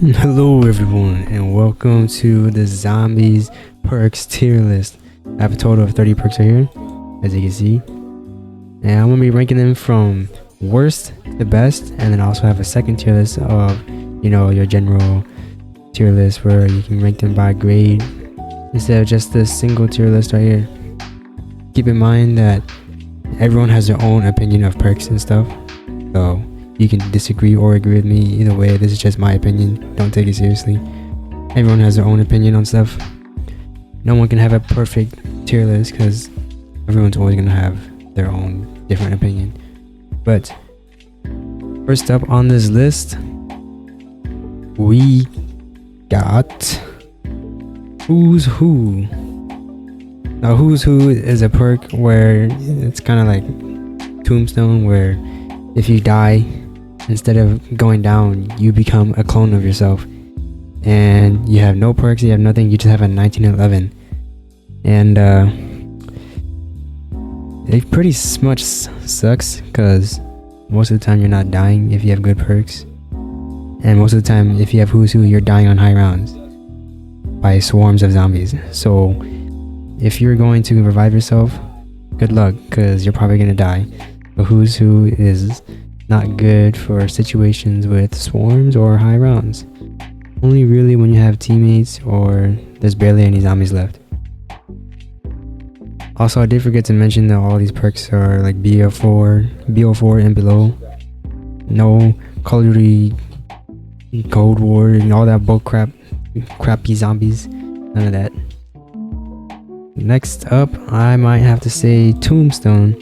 Hello everyone and welcome to the zombies perks tier list. I have a total of 30 perks right here, as you can see, and I'm gonna be ranking them from worst to best, and then also have a second tier list of your general tier list where you can rank them by grade instead of just this single tier list right here. Keep in mind that everyone has their own opinion of perks and stuff, so you can disagree or agree with me. Either way, this is just my opinion. Don't take it seriously. Everyone has their own opinion on stuff. No one can have a perfect tier list because everyone's always going to have their own different opinion. But first up on this list, we got Who's Who. Now, Who's Who is a perk where it's kind of like Tombstone, where if you die, instead of going down, you become a clone of yourself, and you have no perks, you have nothing, you just have a 1911, and it pretty much sucks because most of the time you're not dying if you have good perks, and most of the time if you have Who's Who, you're dying on high rounds by swarms of zombies. So if you're going to revive yourself, good luck, because you're probably gonna die. But Who's Who is not good for situations with swarms or high rounds. Only really when you have teammates or there's barely any zombies left. Also, I did forget to mention that all these perks are like BO4 and below. No Call of Duty, Cold War, and all that bull crappy zombies. None of that. Next up, I might have to say Tombstone.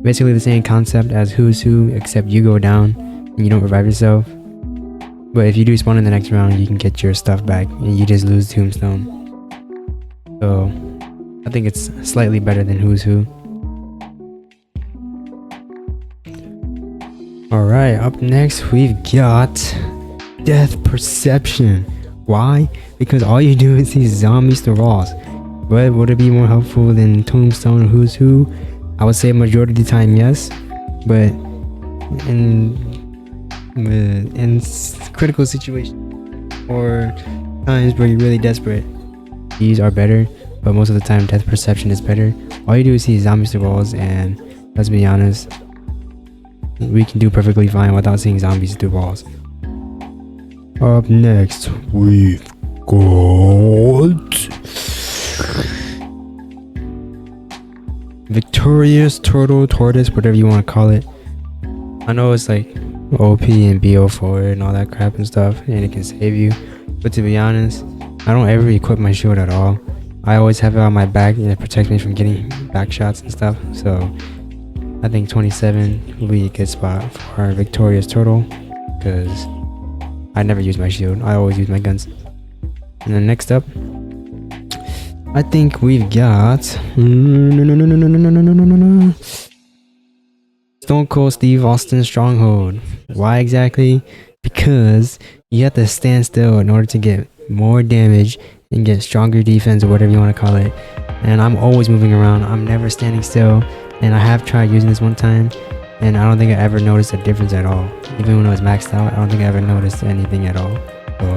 Basically the same concept as Who's Who, except you go down and you don't revive yourself. But if you do spawn in the next round, you can get your stuff back and you just lose Tombstone. So I think it's slightly better than Who's Who. Alright, up next we've got Death Perception. Why? Because all you do is see zombies through walls. But would it be more helpful than Tombstone or Who's Who? I would say majority of the time yes, but in critical situations or times where you're really desperate, these are better. But most of the time, Death Perception is better. All you do is see zombies through walls, and let's be honest, we can do perfectly fine without seeing zombies through walls. Up next, we've got Victorious Turtle, Tortoise, whatever you want to call it. I know it's like OP and BO4 and all that crap and stuff, and it can save you, but to be honest, I don't ever equip my shield at all. I always have it on my back and it protects me from getting back shots and stuff. So I think 27 will be a good spot for our Victorious Turtle, because I never use my shield, I always use my guns. And then next up, I think we've got Stone Cold Steve Austin Stronghold. Why exactly? Because you have to stand still in order to get more damage and get stronger defense, or whatever you want to call it. And I'm always moving around, I'm never standing still, and I have tried using this one time and I don't think I ever noticed a difference at all. Even when I was maxed out, I don't think I ever noticed anything at all. So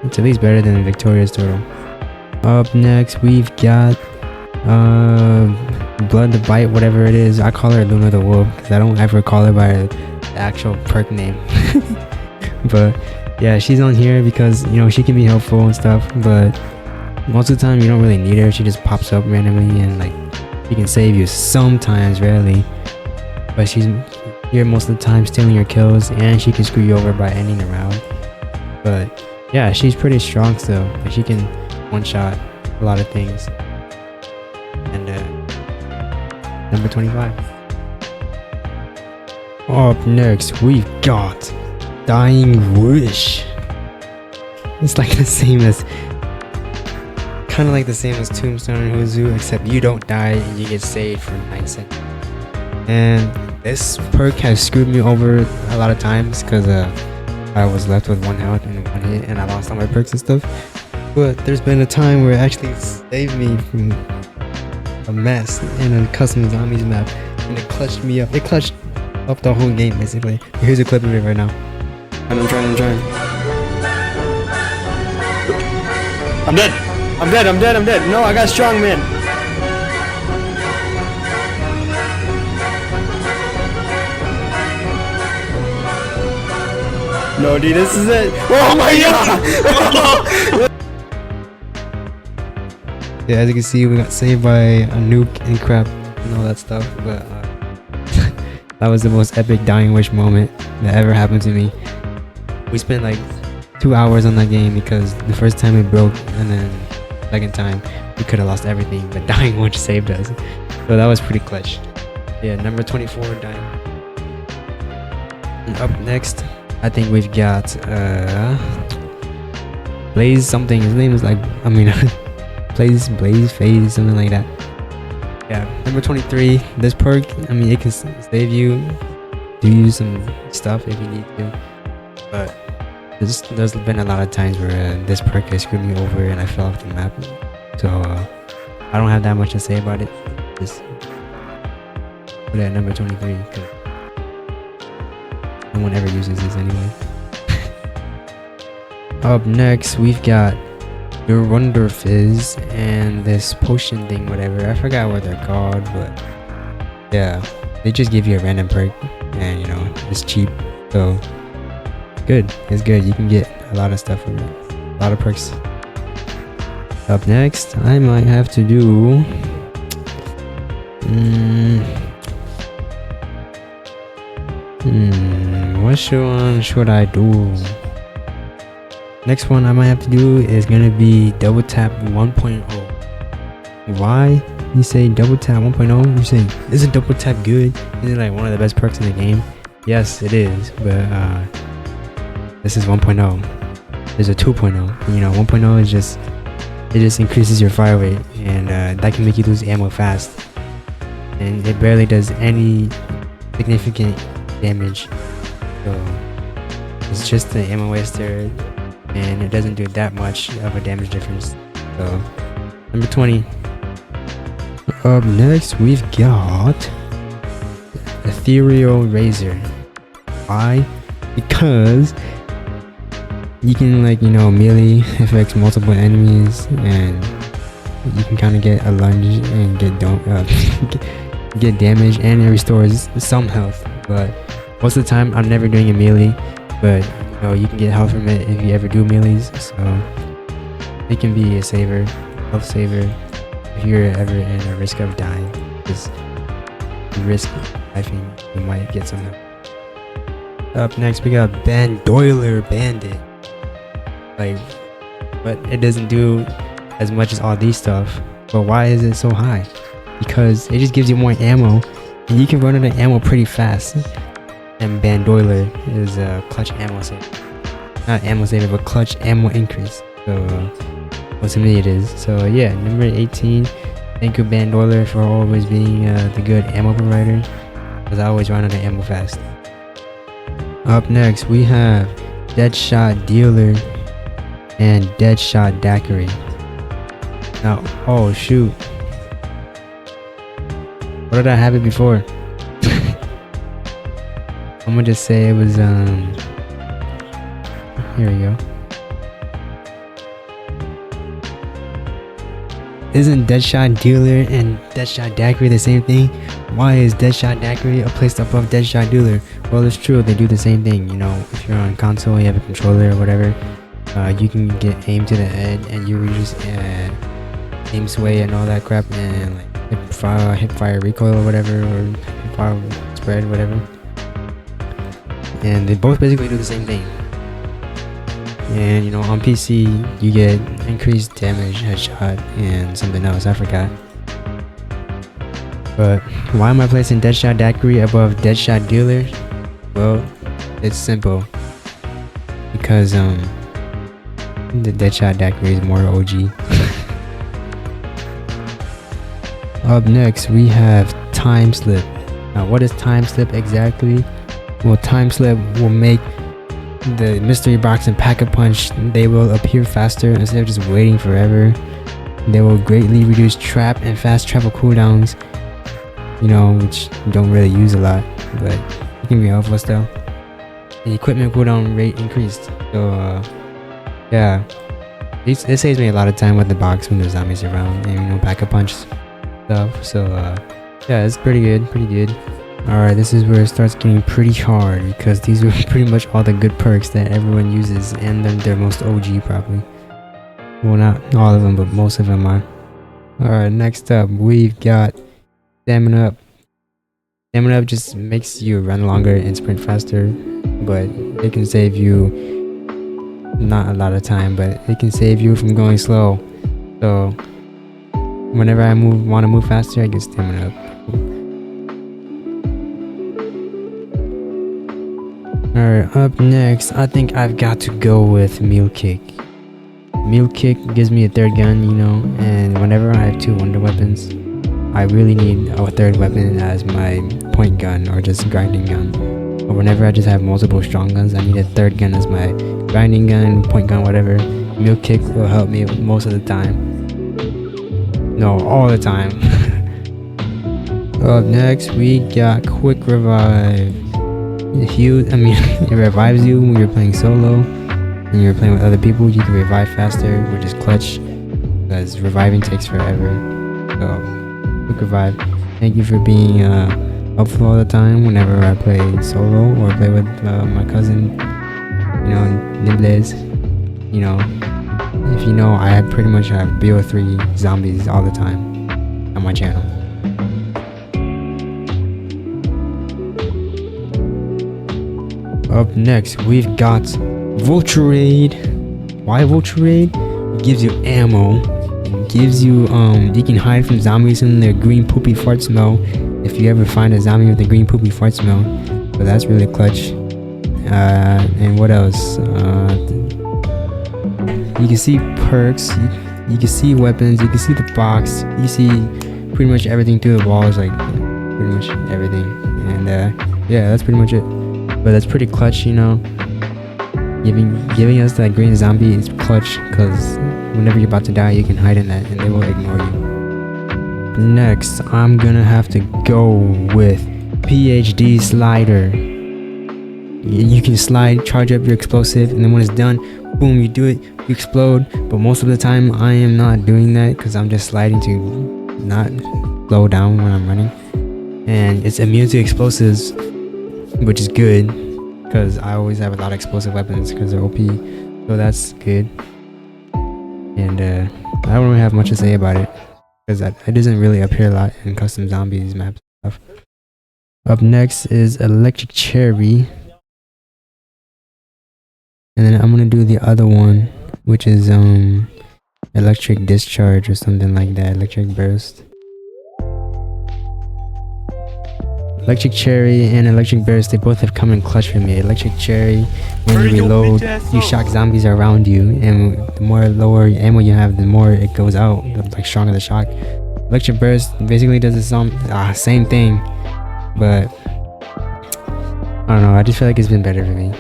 it's at least better than the Victorious Turtle. Up next we've got Blood the Bite, whatever it is. I call her Luna the Wolf because I don't ever call her by the actual perk name. But yeah, she's on here because she can be helpful and stuff, but most of the time you don't really need her. She just pops up randomly and like she can save you sometimes, rarely, but she's here most of the time stealing your kills, and she can screw you over by ending the round. But yeah, she's pretty strong still. Like, she can one shot a lot of things. And number 25. Up next we've got Dying Wish. It's like the same as Tombstone and Who's Who, except you don't die and you get saved for 9 seconds. And this perk has screwed me over a lot of times because I was left with 1 health and 1 hit and I lost all my perks and stuff. But there's been a time where it actually saved me from a mess in a custom zombies map, and it clutched me up. It clutched up the whole game basically. Here's a clip of it right now. I'm trying. I'm dead. I'm dead. I'm dead. I'm dead. No, I got strong, man. No, dude, this is it. Oh my god! Yeah, as you can see, we got saved by a nuke and crap and all that stuff, but that was the most epic dying wish moment that ever happened to me. We spent like 2 hours on that game because the first time it broke, and then second time we could have lost everything, but dying wish saved us. So that was pretty clutch. Yeah, number 24 dying. And up next, I think we've got Blaze something. His name is like, I mean, Blaze Phase, something like that. Yeah, number 23. This perk, I mean, it can save you, do you some stuff if you need to, but there's been a lot of times where this perk has screwed me over and I fell off the map. So I don't have that much to say about it. Just put it at number 23 because no one ever uses this anyway. Up next, we've got the Wonder Fizz and this potion thing, whatever. I forgot what they're called, but yeah, they just give you a random perk, and you know, it's cheap, so good. It's good. You can get a lot of stuff from it, a lot of perks. Up next, I might have to do which one should I do? Next one I might have to do is gonna be double tap 1.0. Why you say double tap 1.0? You say, isn't double tap good? Isn't it like one of the best perks in the game? Yes, it is, but this is 1.0. There's a 2.0. You know, 1.0 is just, it just increases your fire rate, and that can make you lose ammo fast, and it barely does any significant damage. So it's just the ammo waster, and it doesn't do that much of a damage difference. So number 20. Up next, we've got Ethereal Razor. Why? Because you can, like, you know, melee affects multiple enemies, and you can kind of get a lunge and get get damage, and it restores some health. But most of the time I'm never doing a melee, but you know, you can get health from it if you ever do melees, so it can be a saver, health saver, if you're ever in a risk of dying. Because you risk, I think you might get some help. Up next, we got Bandoiler Bandit. Like, but it doesn't do as much as all these stuff. But why is it so high? Because it just gives you more ammo, and you can run out of ammo pretty fast. And Bandoiler is a clutch ammo saver. Not ammo saver, but clutch ammo increase. So, well, to me it is. So yeah, number 18. Thank you, Bandoiler, for always being the good ammo provider, because I always run out of ammo fast. Up next, we have Deadshot Dealer and Deadshot Daiquiri. Now, oh shoot, what did I have it before? I'm gonna just say it was here we go. Isn't Deadshot Dealer and Deadshot Daiquiri the same thing? Why is Deadshot Daiquiri placed above Deadshot Dealer? Well, it's true, they do the same thing. You know, if you're on console, you have a controller or whatever, you can get aim to the head, and you just aim sway and all that crap, and like hip fire recoil or whatever, or hip fire spread, whatever. And they both basically do the same thing. And you know, on PC you get increased damage, headshot, and something else I forgot. But why am I placing Deadshot Daiquiri above Deadshot Dealer? Well, it's simple. Because the Deadshot Daiquiri is more OG. Up next, we have Time Slip. Now, what is Time Slip exactly? Well, Time Slip will make the mystery box and pack-a-punch, they will appear faster instead of just waiting forever. They will greatly reduce trap and fast travel cooldowns, you know, which you don't really use a lot, but it can be helpful still. The equipment cooldown rate increased, so yeah, It saves me a lot of time with the box when there's zombies around, and you know, pack-a punch stuff. So yeah, it's pretty good, pretty good. Alright, this is where it starts getting pretty hard because these are pretty much all the good perks that everyone uses, and they're most OG probably. Well, not all of them, but most of them are. Alright, next up we've got Stamina Up. Stamina Up just makes you run longer and sprint faster, but it can save you not a lot of time, but it can save you from going slow. So whenever I want to move faster, I get Stamina Up. Alright, up next, I think I've got to go with Meal Kick. Meal Kick gives me a third gun, you know, and whenever I have two wonder weapons, I really need a third weapon as my point gun or just grinding gun. Or whenever I just have multiple strong guns, I need a third gun as my grinding gun, point gun, whatever. Meal Kick will help me most of the time. No, all the time. Up next, we got Quick Revive. It revives you when you're playing solo. When you're playing with other people, you can revive faster, which is clutch, because reviving takes forever. So, Quick Revive. Thank you for being helpful all the time whenever I play solo or play with my cousin, you know, Nibles. You know, if you know, I pretty much have BO3 zombies all the time on my channel. Up next, we've got Vulture Raid. Why Vulture Raid? It gives you ammo. It gives you you can hide from zombies in their green poopy fart smell if you ever find a zombie with a green poopy fart smell. So that's really clutch. And what else? You can see perks. You can see weapons. You can see the box. You see pretty much everything through the walls, like pretty much everything. And yeah, that's pretty much it. But that's pretty clutch, you know. Giving us that green zombie is clutch, because whenever you're about to die, you can hide in that and they will ignore you. Next, I'm gonna have to go with PhD Slider. You can slide, charge up your explosive, and then when it's done, boom, you do it, you explode. But most of the time, I am not doing that because I'm just sliding to not slow down when I'm running. And it's immune to explosives, which is good because I always have a lot of explosive weapons because they're OP, so that's good. And I don't really have much to say about it because it doesn't really appear a lot in custom zombies maps and stuff. Up next is Electric Cherry, and then I'm gonna do the other one, which is Electric Discharge or something like that. Electric Burst. Electric Cherry and Electric Burst, they both have come in clutch for me. Electric Cherry, when you reload, you shock zombies around you, and the more lower ammo you have, the more it goes out, the stronger the shock. Electric Burst basically does the same thing, but I don't know, I just feel like it's been better for me.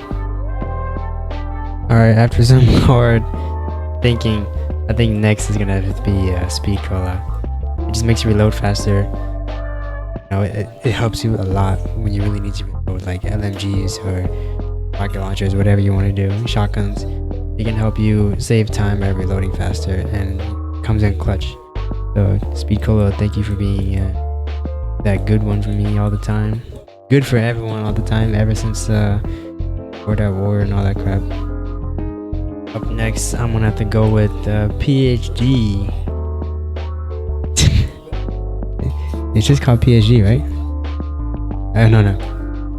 Alright, after some hard thinking, I think next is gonna have to be Speed Cola. It just makes you reload faster. You know, it helps you a lot when you really need to reload, like LMGs or rocket launchers, whatever you want to do. Shotguns, it can help you save time by reloading faster, and it comes in clutch. So Speed Cola, thank you for being that good one for me all the time. Good for everyone all the time, ever since World at War and all that crap. Up next, I'm gonna have to go with PhD. It's just called PhD, right? No.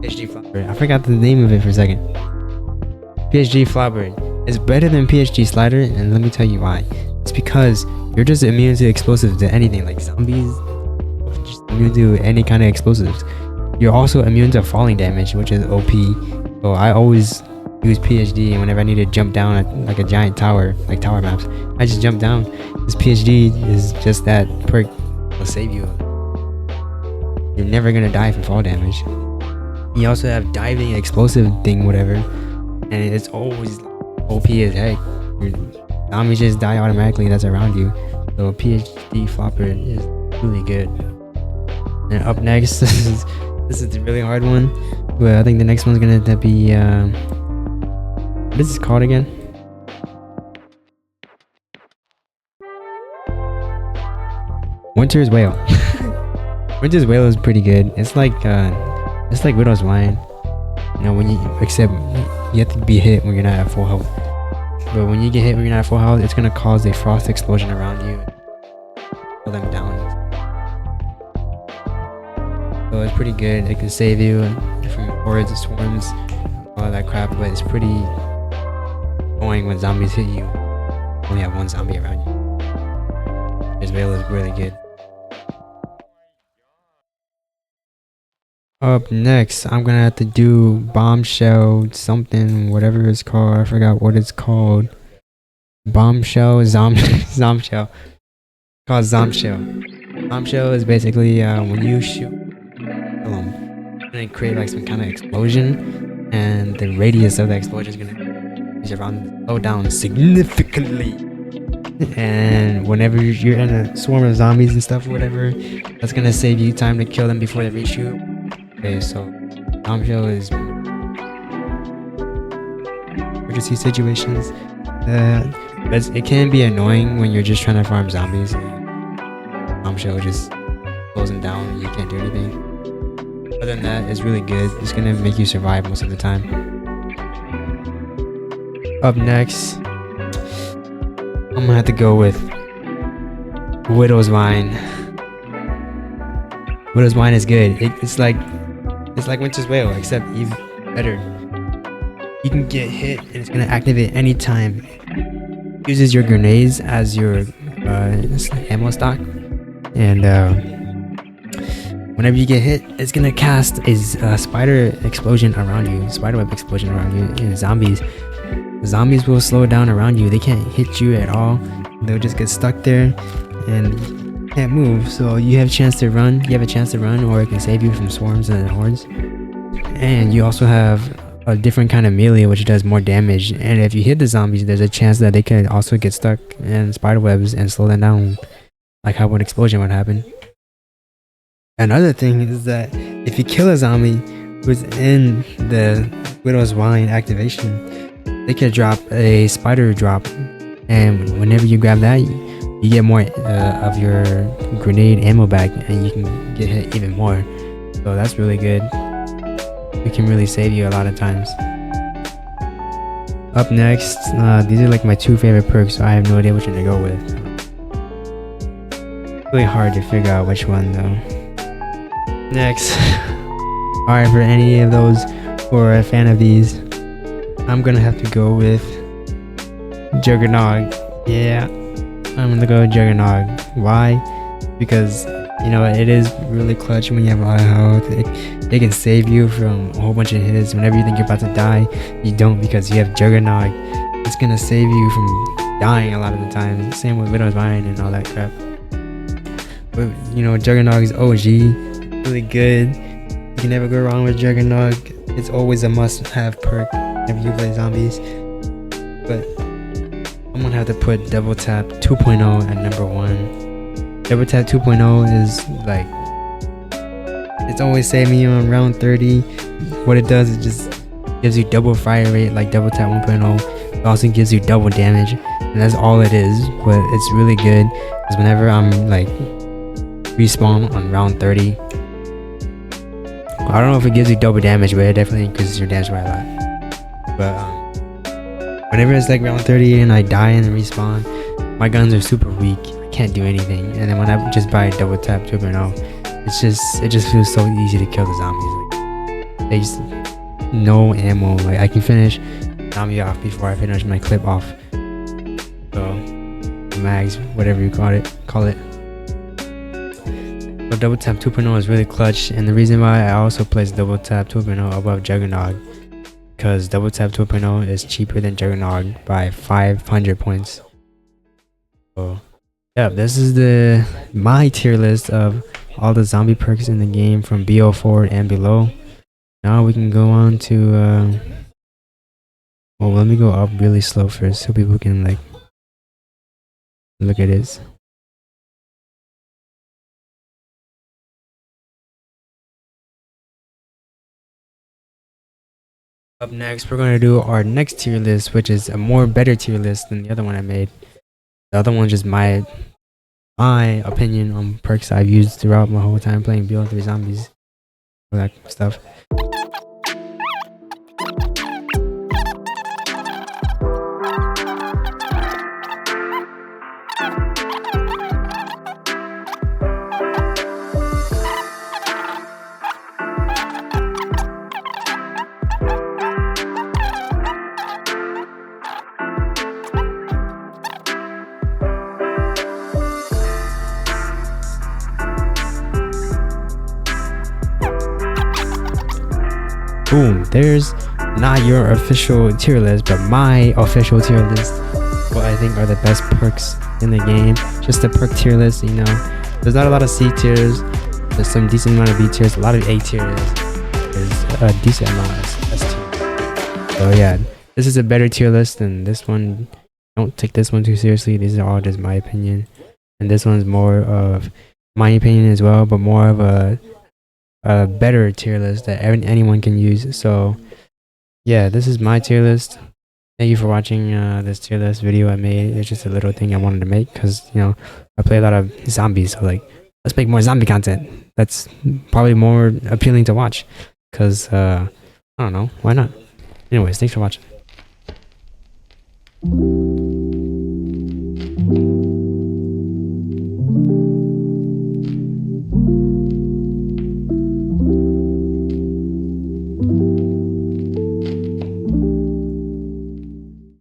PhD Flowerbird. I forgot the name of it for a second. PhD Flowerbird is better than PhD Slider, and let me tell you why. It's because you're just immune to explosives, to anything, like zombies, just immune to any kind of explosives. You're also immune to falling damage, which is OP. So I always use PhD, and whenever I need to jump down at like a giant tower, like tower maps, I just jump down. This PhD is just that perk will save you. You're never gonna die from fall damage. You also have diving, explosive thing, whatever, and it's always OP as heck. Your zombies just die automatically that's around you. So PhD Flopper is really good. And up next, this is the really hard one, but I think the next one's gonna have to be what is this called again? Winter's Whale. Winter's Whale is pretty good. It's like Widow's Wine. You know, except you have to be hit when you're not at full health. But when you get hit when you're not at full health, it's gonna cause a frost explosion around you. Pull them down. So it's pretty good. It can save you from hordes and swarms, all of that crap. But it's pretty annoying when zombies hit you. You only have one zombie around you. This veil is really good. Up next, I'm gonna have to do bombshell something, whatever it's called. I forgot what it's called. Bombshell, zombshell. Called zombshell. Zombshell is basically when you shoot gonna create like some kind of explosion, and the radius of the explosion is gonna is around slow down significantly. And whenever you're in a swarm of zombies and stuff or whatever, that's gonna save you time to kill them before they reach you. Okay, so bombshell is emergency situations. But it can be annoying when you're just trying to farm zombies. Bombshell just slows them down and you can't do anything. Other than that, it's really good. It's gonna make you survive most of the time. Up next, I'm gonna have to go with Widow's Wine. Widow's Wine is good. It's like Winter's Whale, except even better. You can get hit and it's gonna activate anytime. It uses your grenades as your ammo stock, and whenever you get hit, it's gonna cast a spider explosion around you, spiderweb explosion around you. And zombies will slow down around you. They can't hit you at all. They'll just get stuck there and can't move. So you have a chance to run. Or it can save you from swarms and hordes. And you also have a different kind of melee which does more damage. And if you hit the zombies, there's a chance that they could also get stuck in spiderwebs and slow them down, like how an explosion would happen. Another thing is that if you kill a zombie who's in the Widow's Wine activation, they could drop a spider drop, and whenever you grab that, you get more of your grenade ammo back, and you can get hit even more. So that's really good. It can really save you a lot of times. Up next, these are like my two favorite perks, so I have no idea which one to go with. Really hard to figure out which one though. Next, alright, for any of those who are a fan of these, I'm gonna have to go with Juggernog. Yeah, I'm gonna go with Juggernog. Why? Because, you know, it is really clutch when you have a lot of health. It can save you from a whole bunch of hits. Whenever you think you're about to die, you don't, because you have Juggernog. It's gonna save you from dying a lot of the time. Same with Widow's Wine and all that crap. But, you know, Juggernog is OG. Really good. You can never go wrong with Juggernog. It's always a must-have perk whenever you play zombies. But I'm gonna have to put Double Tap 2.0 at number 1. Double Tap 2.0 is like, it's always saving you on round 30. What it does is just gives you double fire rate like Double Tap 1.0. It also gives you double damage, and that's all it is. But it's really good because whenever I'm like respawn on round 30, I don't know if it gives you double damage, but it definitely increases your damage by a lot. But whenever it's like round 30 and I die and respawn, my guns are super weak. I can't do anything. And then when I just buy Double Tap 2.0, it just feels so easy to kill the zombies. Like, they just no ammo. Like, I can finish zombie off before I finish my clip off. So mags, whatever you call it. But Double Tap 2.0 is really clutch, and the reason why I also place Double Tap 2.0 above Juggernog, because Double Tap 2.0 is cheaper than Juggernog by 500 points. So yeah, this is my tier list of all the zombie perks in the game from BO forward and below. Now we can go on to well, let me go up really slow first so people can like look at this. Up next, we're going to do our next tier list, which is a better tier list than the other one I made. The other one's just my my opinion on perks I've used throughout my whole time playing BO3 Zombies, all that stuff. Boom, there's not your official tier list, but my official tier list. What I think are the best perks in the game. Just the perk tier list, you know. There's not a lot of C tiers. There's some decent amount of B tiers, a lot of A tiers. There's a decent amount of S tiers. So yeah, this is a better tier list than this one. Don't take this one too seriously. These are all just my opinion. And this one's more of my opinion as well, but more of a better tier list that anyone can use. So yeah, this is my tier list. Thank you for watching this tier list video I made. It's just a little thing I wanted to make because, you know, I play a lot of zombies, so like, let's make more zombie content. That's probably more appealing to watch because I don't know, why not? Anyways, thanks for watching.